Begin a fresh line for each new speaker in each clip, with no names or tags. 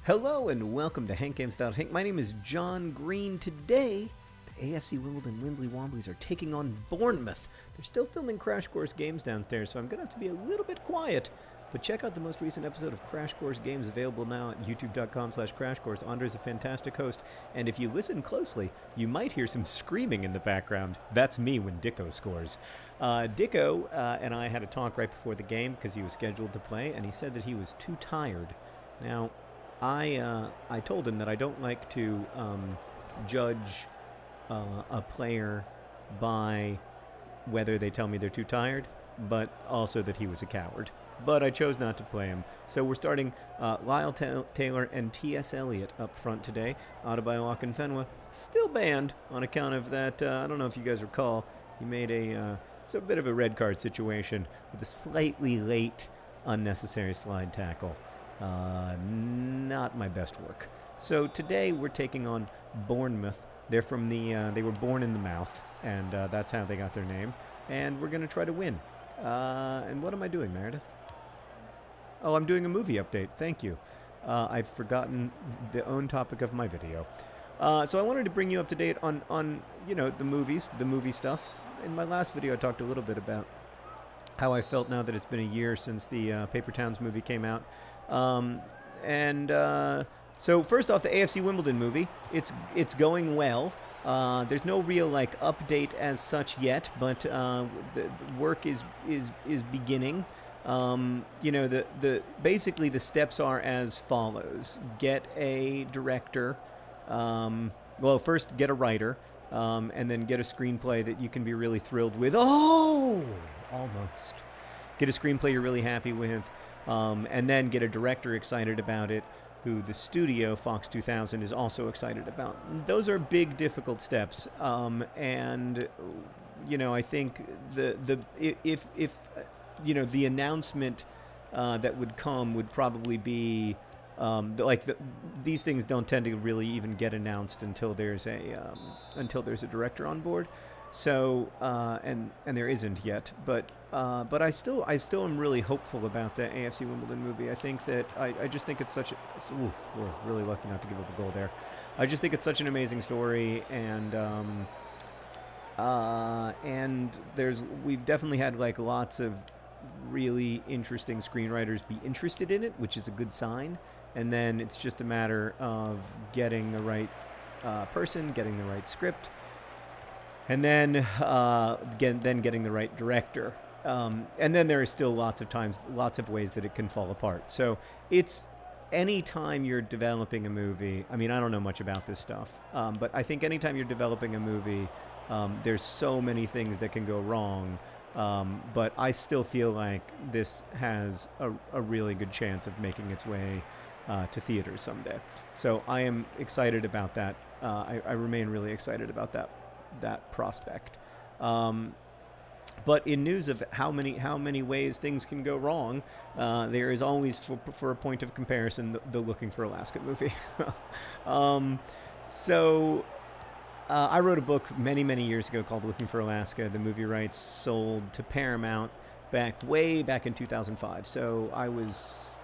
Hello and welcome to hankgames.hank. My name is John Green. Today, the AFC Wimbledon Wimbly Womblys are taking on Bournemouth. They're still filming Crash Course Games downstairs, so I'm going to have to be a little bit quiet. But check out the most recent episode of Crash Course Games available now at youtube.com/crashcourse. Andre's a fantastic host, and if you listen closely, you might hear some screaming in the background. That's me when Dicko scores. Dicko and I had a talk right before the game because he was scheduled to play, and he said that he was too tired. Now, I told him that I don't like to judge a player by whether they tell me they're too tired, but also that he was a coward. But I chose not to play him. So we're starting Lyle Taylor and T.S. Eliot up front today. Adebayo and Fenwa still banned on account of that. I don't know if you guys recall, he made a bit of a red card situation with a slightly late unnecessary slide tackle. Not my best work. So today we're taking on Bournemouth. They're from they were born in the mouth, and that's how they got their name. And we're going to try to win. And what am I doing, Meredith? Oh, I'm doing a movie update. Thank you. I've forgotten the own topic of my video. So I wanted to bring you up to date on the movies, the movie stuff. In my last video, I talked a little bit about how I felt now that it's been a year since the Paper Towns movie came out. So first off, the AFC Wimbledon movie, it's going well. There's no real update as such yet, but the work is beginning. Basically the steps are as follows: get a director. First get a writer, and then get a screenplay that you can be really thrilled with. Oh, almost. Get a screenplay you're really happy with. And then get a director excited about it, who the studio, Fox 2000, is also excited about. Those are big, difficult steps. I think the announcement that would come would probably be these things don't tend to really even get announced until there's a director on board. So and there isn't yet, but I still am really hopeful about the AFC Wimbledon movie. I think that I just think it's we're really lucky not to give up a goal there. I just think it's such an amazing story, and we've definitely had lots of really interesting screenwriters be interested in it, which is a good sign. And then it's just a matter of getting the right person, getting the right script. And then getting the right director. And then there are still lots of ways that it can fall apart. So it's anytime you're developing a movie, I mean, I don't know much about this stuff, but I think anytime you're developing a movie, there's so many things that can go wrong. But I still feel like this has a really good chance of making its way to theaters someday. So I am excited about that. I remain really excited about that prospect. But in news of how many ways things can go wrong, there is always, for a point of comparison, the Looking for Alaska movie. I wrote a book many years ago called Looking for Alaska. The movie rights sold to Paramount way back in 2005. So I was,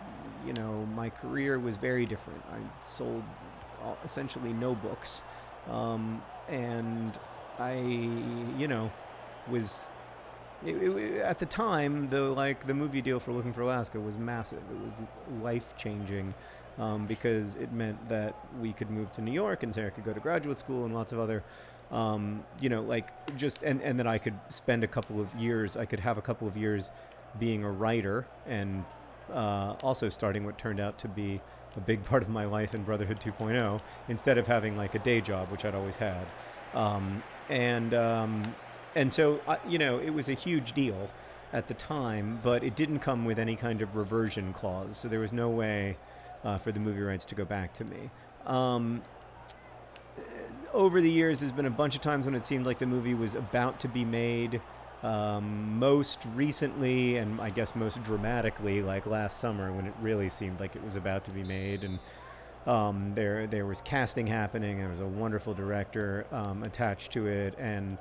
my career was very different. I sold essentially no books. And I, was at the time the movie deal for Looking for Alaska was massive. It was life-changing because it meant that we could move to New York and Sarah could go to graduate school and lots of other, and that I could spend a couple of years. I could have a couple of years being a writer and also starting what turned out to be a big part of my life in Brotherhood 2.0 instead of having a day job, which I'd always had. And so, it was a huge deal at the time, but it didn't come with any kind of reversion clause. So there was no way for the movie rights to go back to me. Over the years, there's been a bunch of times when it seemed like the movie was about to be made. Most recently, and I guess most dramatically, last summer, when it really seemed like it was about to be made, and there was casting happening. There was a wonderful director attached to it, and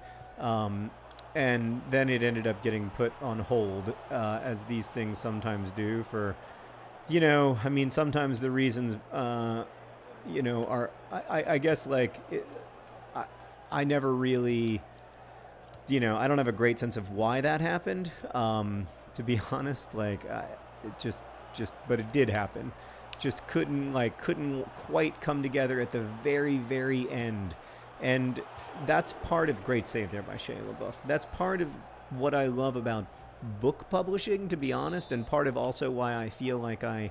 then it ended up getting put on hold, as these things sometimes do, for I mean, sometimes the reasons, are, I guess, like, I, I never really, I don't have a great sense of why that happened. To be honest, like, it but it did happen. Just couldn't quite come together at the very, very end. And that's part of Great Save There by Shia LaBeouf. That's part of what I love about book publishing, to be honest, and part of also why I feel like I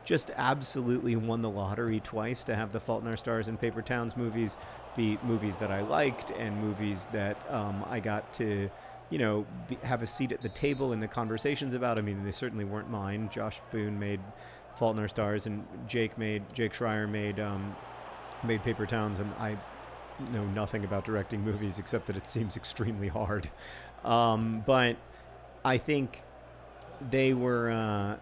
just absolutely won the lottery twice to have The Fault in Our Stars and Paper Towns movies be movies that I liked and movies that I got to, have a seat at the table in the conversations about. I mean, they certainly weren't mine. Josh Boone made Fault in Our Stars, and Jake Schreier made Paper Towns, and I know nothing about directing movies except that it seems extremely hard. But I think they were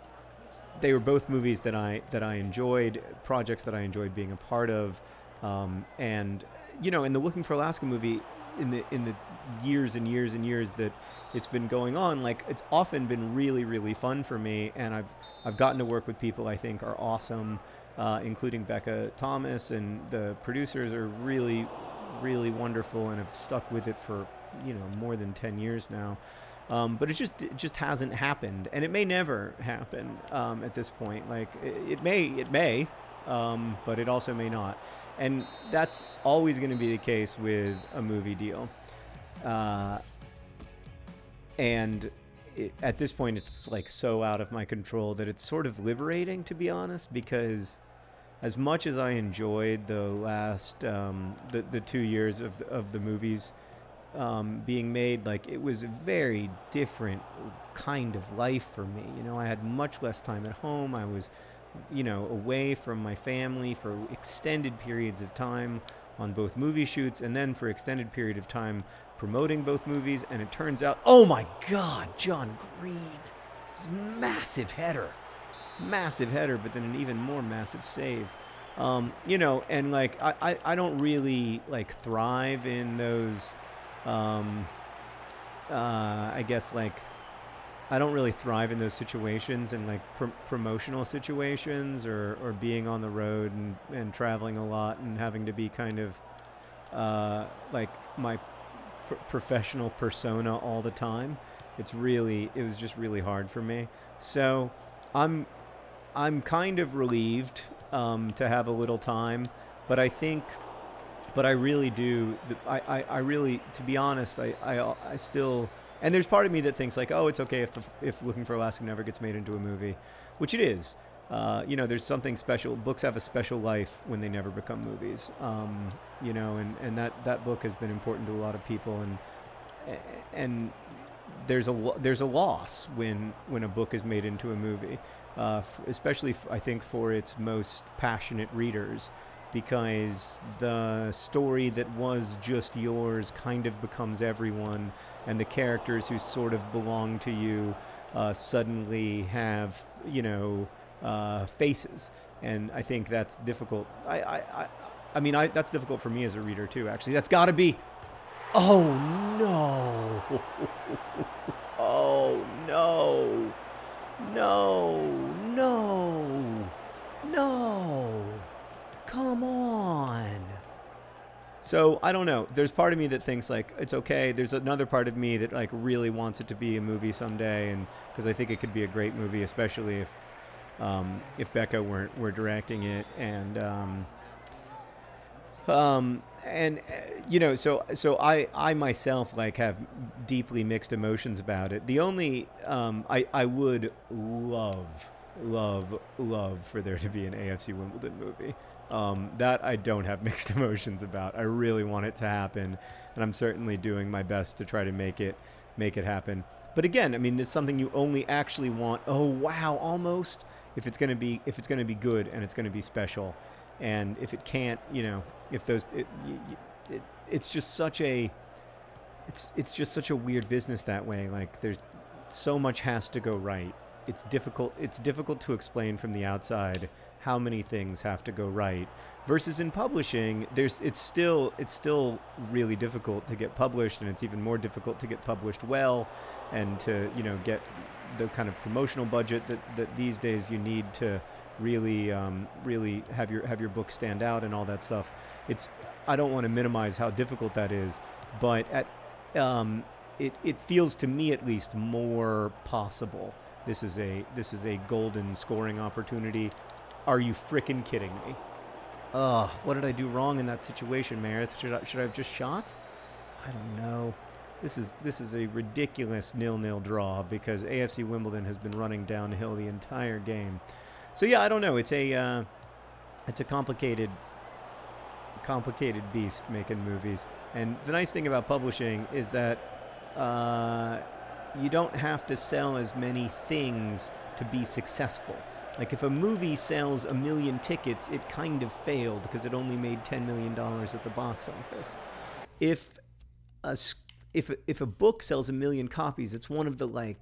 both movies that I enjoyed, projects that I enjoyed being a part of, and in the Looking for Alaska movie, in the years and years and years that it's been going on, like, it's often been really, really fun for me, and I've gotten to work with people I think are awesome, including Becca Thomas, and the producers are really, really wonderful and have stuck with it for more than 10 years now. But it just hasn't happened, and it may never happen at this point. Like, it may, but it also may not, and that's always going to be the case with a movie deal. And at this point, it's like so out of my control that it's sort of liberating, to be honest, because as much as I enjoyed the last the 2 years of the movies being made, like, it was a very different kind of life for me. I had much less time at home. I was, away from my family for extended periods of time on both movie shoots, and then for extended period of time promoting both movies. And it turns out, oh my God, John Green, it was a massive header, but then an even more massive save. And like, I don't really like thrive in those. I guess, like, I don't really thrive in those situations, and like promotional situations, or being on the road and traveling a lot and having to be kind of like my professional persona all the time. It was just really hard for me. So I'm kind of relieved to have a little time, but I really do. I really, to be honest, I still, and there's part of me that thinks like, oh, it's okay if Looking for Alaska never gets made into a movie, which it is. There's something special. Books have a special life when they never become movies. And that book has been important to a lot of people, and there's a loss when a book is made into a movie, especially I think for its most passionate readers, because the story that was just yours kind of becomes everyone, and the characters who sort of belong to you suddenly have faces, and I think that's difficult. I mean, that's difficult for me as a reader too. Actually, that's got to be. Oh no! Oh no! No! No! No! Come on. So I don't know. There's part of me that thinks like it's okay. There's another part of me that like really wants it to be a movie someday, and because I think it could be a great movie, especially if Becca were directing it, and so I myself like have deeply mixed emotions about it. The only I would love for there to be an AFC Wimbledon movie. That I don't have mixed emotions about. I really want it to happen, and I'm certainly doing my best to try to make it happen. But again, I mean, it's something you only actually want. Oh wow, almost. If it's gonna be good and it's gonna be special, and if it can't, it's just such a weird business that way. Like, there's so much has to go right. It's difficult to explain from the outside how many things have to go right, versus in publishing, it's still really difficult to get published, and it's even more difficult to get published well, and to get the kind of promotional budget that these days you need to really really have your book stand out and all that stuff. I don't want to minimize how difficult that is, but it feels to me at least more possible. This is a golden scoring opportunity. Are you frickin' kidding me? What did I do wrong in that situation, Meredith? Should I have just shot? I don't know. This is a ridiculous 0-0 draw because AFC Wimbledon has been running downhill the entire game. So yeah, I don't know. It's a complicated beast making movies. And the nice thing about publishing is that you don't have to sell as many things to be successful. Like if a movie sells 1 million tickets, it kind of failed because it only made $10 million at the box office. If a book sells 1 million copies, it's one of the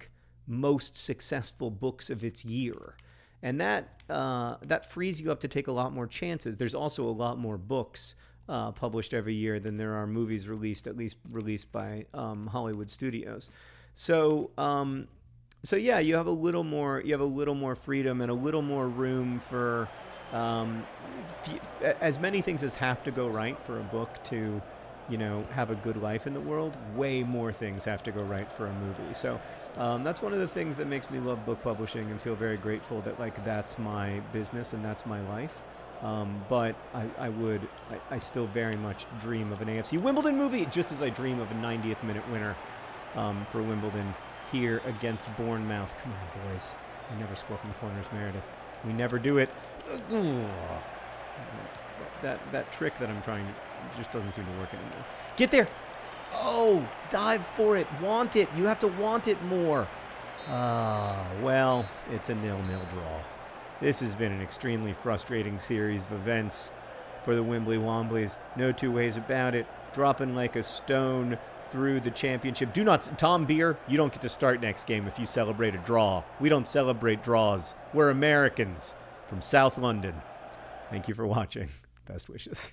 most successful books of its year, and that frees you up to take a lot more chances. There's also a lot more books published every year than there are movies released, at least released by Hollywood studios. So yeah, you have a little more freedom and a little more room for as many things as have to go right for a book to, have a good life in the world. Way more things have to go right for a movie. So that's one of the things that makes me love book publishing and feel very grateful that that's my business and that's my life. But I still very much dream of an AFC Wimbledon movie, just as I dream of a 90th minute winner for Wimbledon here against Bournemouth. Come on, boys. We never score from corners, Meredith. We never do it. That trick that I'm trying just doesn't seem to work anymore. Get there. Oh, dive for it. Want it. You have to want it more. Well, it's a 0-0 draw. This has been an extremely frustrating series of events for the Wimbly Womblys. No two ways about it. Dropping like a stone through the championship. Tom Beer, you don't get to start next game if you celebrate a draw. We don't celebrate draws. We're Americans from South London. Thank you for watching. Best wishes.